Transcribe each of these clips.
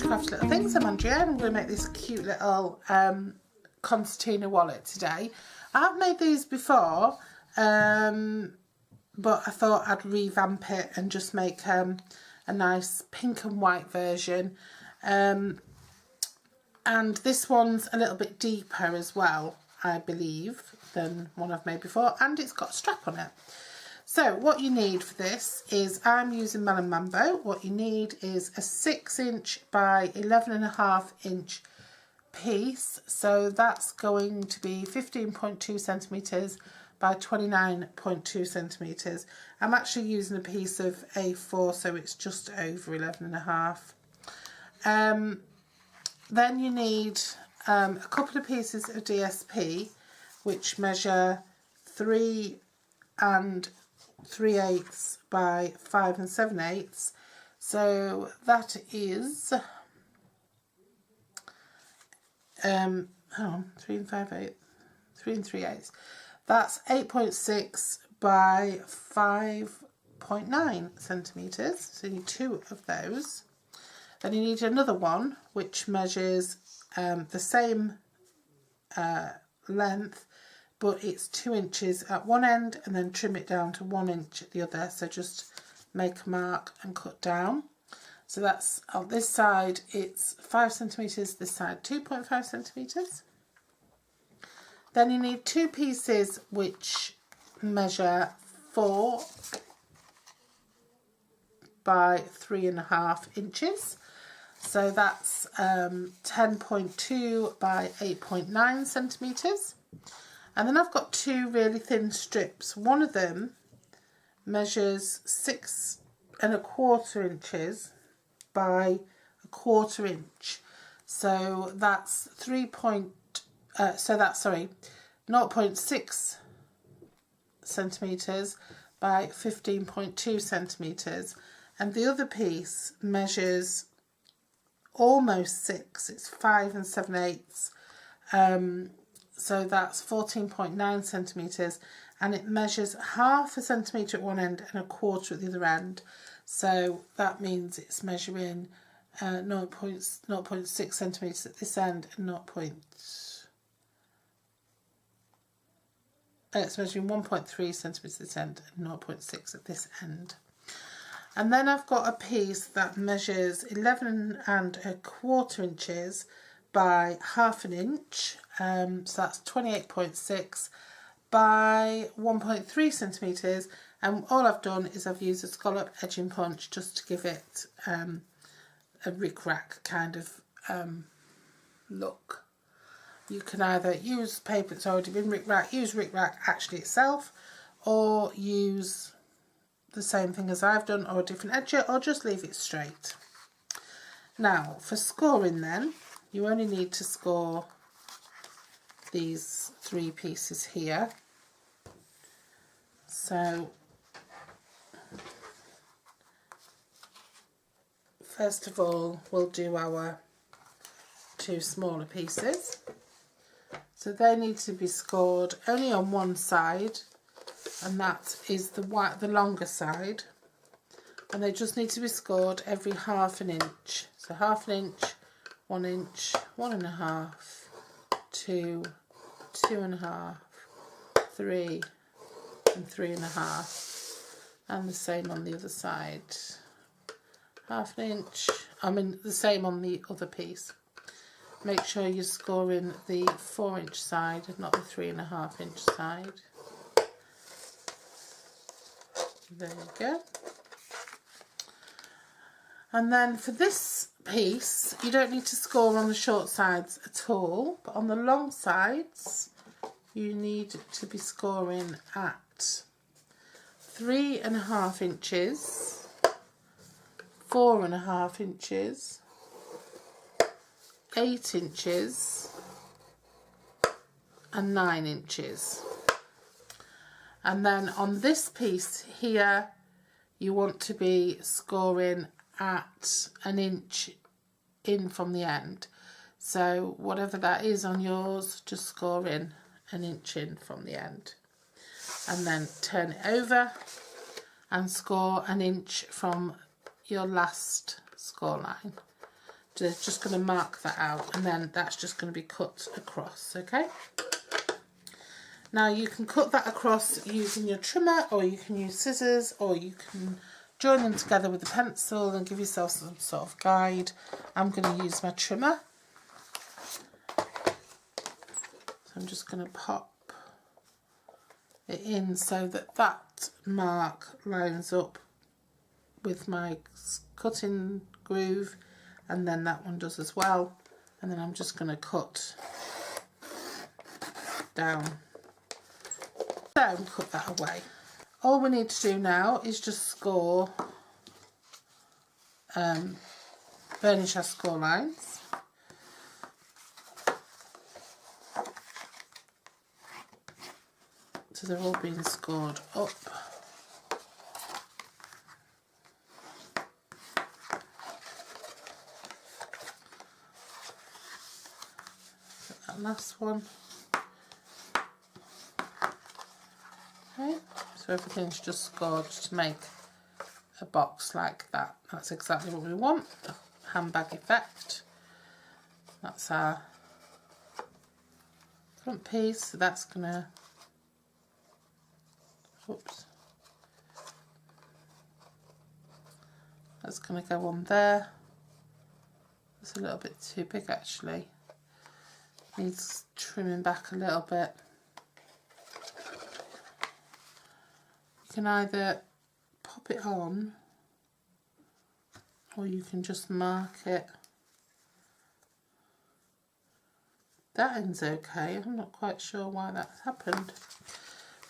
to Crafty Little Things. I'm Andrea and I'm going to make this cute little concertina wallet today. I've made these before, but I thought I'd revamp it and just make a nice pink and white version. And this one's a little bit deeper as well, I believe, than one I've made before, and it's got a strap on it. So what you need for this is, I'm using Melon Mambo. What you need is a 6" by 11.5" piece. So that's going to be 15.2 centimetres by 29.2 centimetres. I'm actually using a piece of A4, so it's just over 11.5. Then you need a couple of pieces of DSP, which measure 3 3/8 by 5 7/8. So that is 3 3/8. That's 8.6 by 5.9 centimetres. So you need 2 of those. Then you need another one which measures the same length, but it's 2 inches at one end and then trim it down to 1 inch at the other. So just make a mark and cut down. So that's on this side, it's 5 centimetres, this side 2.5 centimetres. Then you need 2 pieces which measure 4 by 3.5 inches. So that's 10.2 by 8.9 centimetres. And then I've got 2 really thin strips. One of them measures 6.25 inches by 1/4 inch. So that's 0.6 centimetres by 15.2 centimetres. And the other piece measures almost 6. It's 5 7/8. So that's 14.9 centimetres, and it measures 1/2 centimetre at one end and 1/4 at the other end. So that means it's measuring 0.6 centimetres at this end and it's measuring 1.3 centimetres at this end and 0.6 at this end. And then I've got a piece that measures 11.25 inches by 1/2 inch. So that's 28.6 by 1.3 centimetres. And all I've done is I've used a scallop edging punch just to give it a ric-rac kind of look. You can either use paper that's already been ric-rac, use ric-rac actually itself, or use the same thing as I've done, or a different edger, or just leave it straight. Now for scoring then, you only need to score these 3 pieces here. So first of all, we'll do our 2 smaller pieces. So they need to be scored only on one side, and that is the longer side. And they just need to be scored every 1/2 inch. So 1/2 inch, 1 inch, 1.5, 2, 2.5, 3, and 3.5, and the same on the other side. 1/2 inch, the same on the other piece. Make sure you're scoring the 4 inch side and not the 3.5 inch side. There you go. And then for this piece, you don't need to score on the short sides at all, but on the long sides, you need to be scoring at 3.5 inches, 4.5 inches, 8 inches, and 9 inches. And then on this piece here, you want to be scoring at 1 inch in from the end. So whatever that is on yours, just score in 1 inch in from the end. And then turn it over and score 1 inch from your last score line. just going to mark that out, and then that's just going to be cut across, okay? Now you can cut that across using your trimmer, or you can use scissors, or you can join them together with a pencil and give yourself some sort of guide. I'm going to use my trimmer. So I'm just going to pop it in so that that mark lines up with my cutting groove, and then that one does as well. And then I'm just going to cut down. So cut that away. All we need to do now is just score, burnish our score lines. So they're all being scored up. That last one. Okay, so everything's just scored to make a box like that. That's exactly what we want, the handbag effect. That's our front piece, so that's gonna, oops, that's gonna go on there. It's a little bit too big actually, needs trimming back a little bit. You can either pop it on, or you can just mark it. That end's okay, I'm not quite sure why that's happened,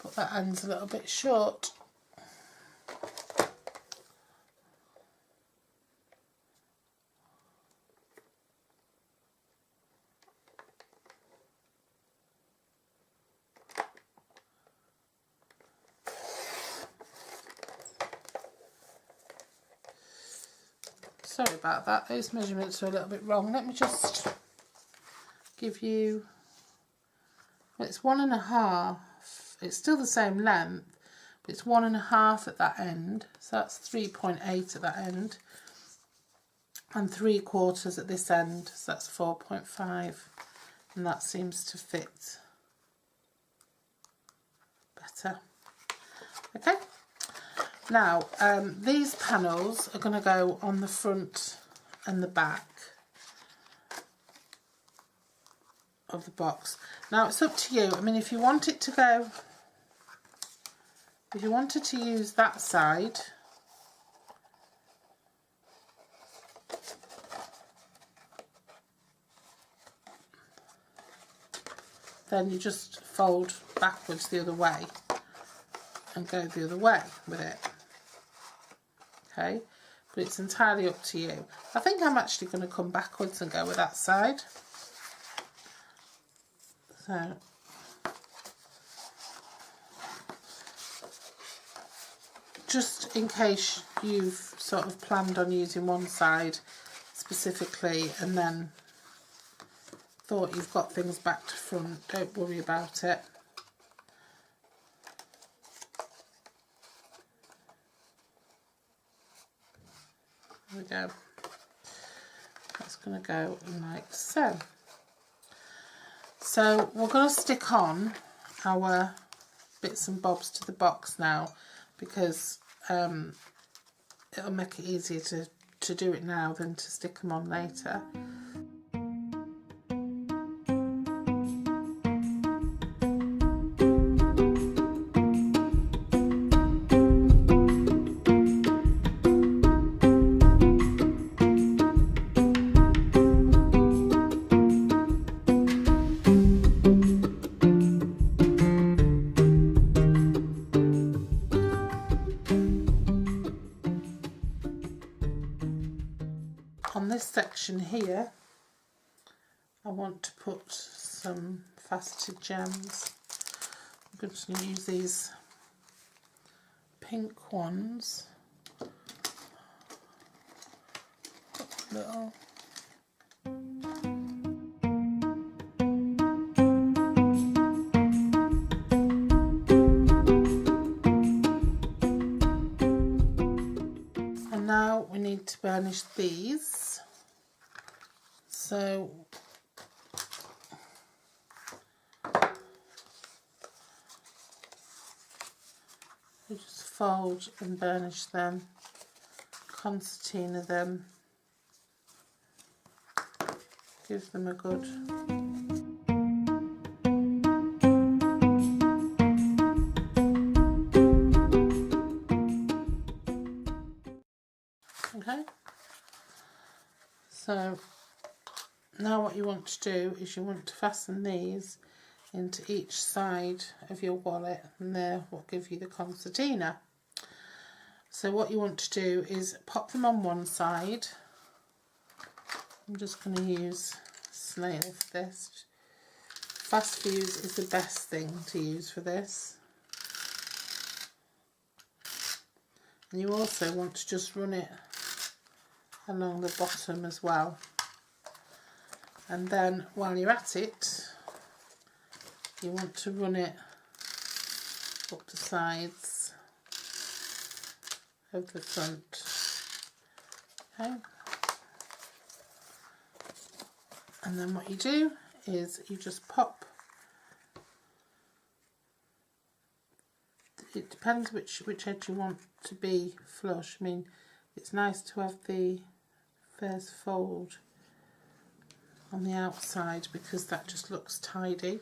but that end's a little bit short. Sorry about that, those measurements are a little bit wrong. Let me just give you, well, it's 1.5, it's still the same length, but it's 1.5 at that end, so that's 3.8 at that end, and 3/4 at this end, so that's 4.5, and that seems to fit better. Okay. Now, these panels are going to go on the front and the back of the box. Now, it's up to you. I mean, if you want it to go, if you wanted to use that side, then you just fold backwards the other way and go the other way with it. Okay, but it's entirely up to you. I think I'm actually going to come backwards and go with that side. So just in case you've sort of planned on using one side specifically and then thought you've got things back to front, don't worry about it. There we go. That's going to go like so. So we're going to stick on our bits and bobs to the box now, because it'll make it easier to do it now than to stick them on later. On this section here, I want to put some faceted gems. I'm just going to use these pink ones. Little. And now we need to burnish these. So you just fold and burnish them, concertina them, give them a good okay. So now what you want to do is you want to fasten these into each side of your wallet, and they're what give you the concertina. So what you want to do is pop them on one side. I'm just going to use snail for this. Fast fuse is the best thing to use for this. And you also want to just run it along the bottom as well. And then while you're at it, you want to run it up the sides of the front. Okay. And then what you do is you just pop. It depends which edge you want to be flush. I mean, it's nice to have the first fold on the outside because that just looks tidy.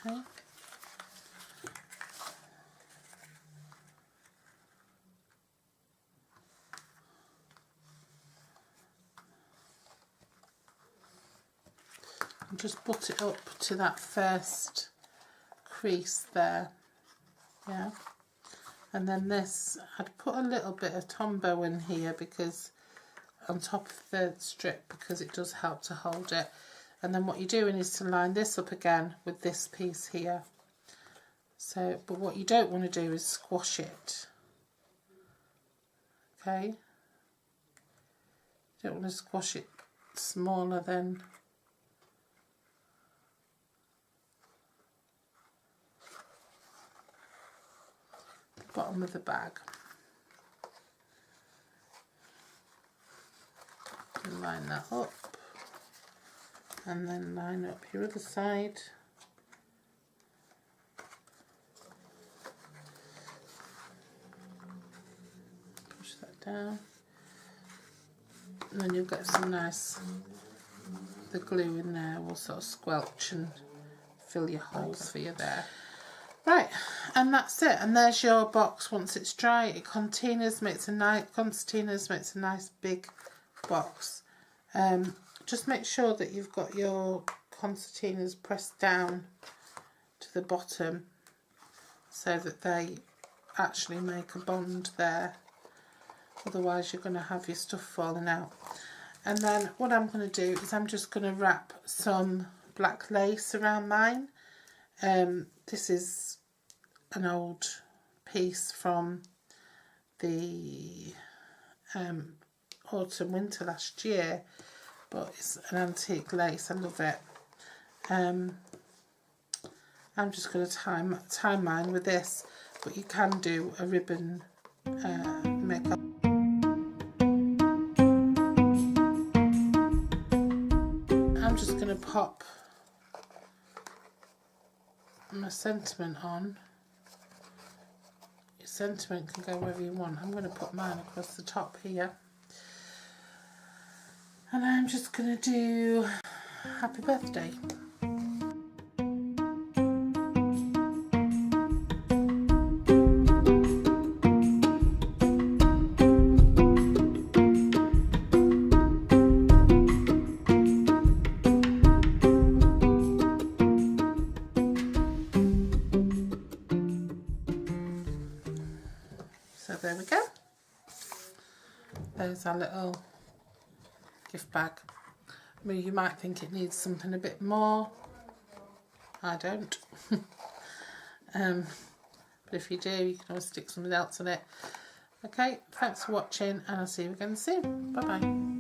Okay. And just butt it up to that first crease there. Yeah. And then this, I'd put a little bit of Tombow in here because on top of the strip, because it does help to hold it. And then what you're doing is to line this up again with this piece here. So, but what you don't want to do is squash it. Okay? You don't want to squash it smaller than the bottom of the bag. And line that up. And then line up your other side. Push that down. And then you'll get some nice, the glue in there will sort of squelch and fill your holes for you there. Right, and that's it. And there's your box once it's dry. It concertinas makes a nice big box. Just make sure that you've got your concertinas pressed down to the bottom so that they actually make a bond there. Otherwise you're going to have your stuff falling out. And then what I'm going to do is I'm just going to wrap some black lace around mine. This is an old piece from the autumn winter last year, but it's an antique lace. I love it. I'm just going to tie mine with this, but you can do a ribbon makeup. I'm just going to pop my sentiment on. Your sentiment can go wherever you want. I'm going to put mine across the top here. And I'm just going to do happy birthday. So there we go. There's our little gift bag. I mean, you might think it needs something a bit more. I don't. But if you do, you can always stick something else on it. Okay, thanks for watching, and I'll see you again soon. Bye bye.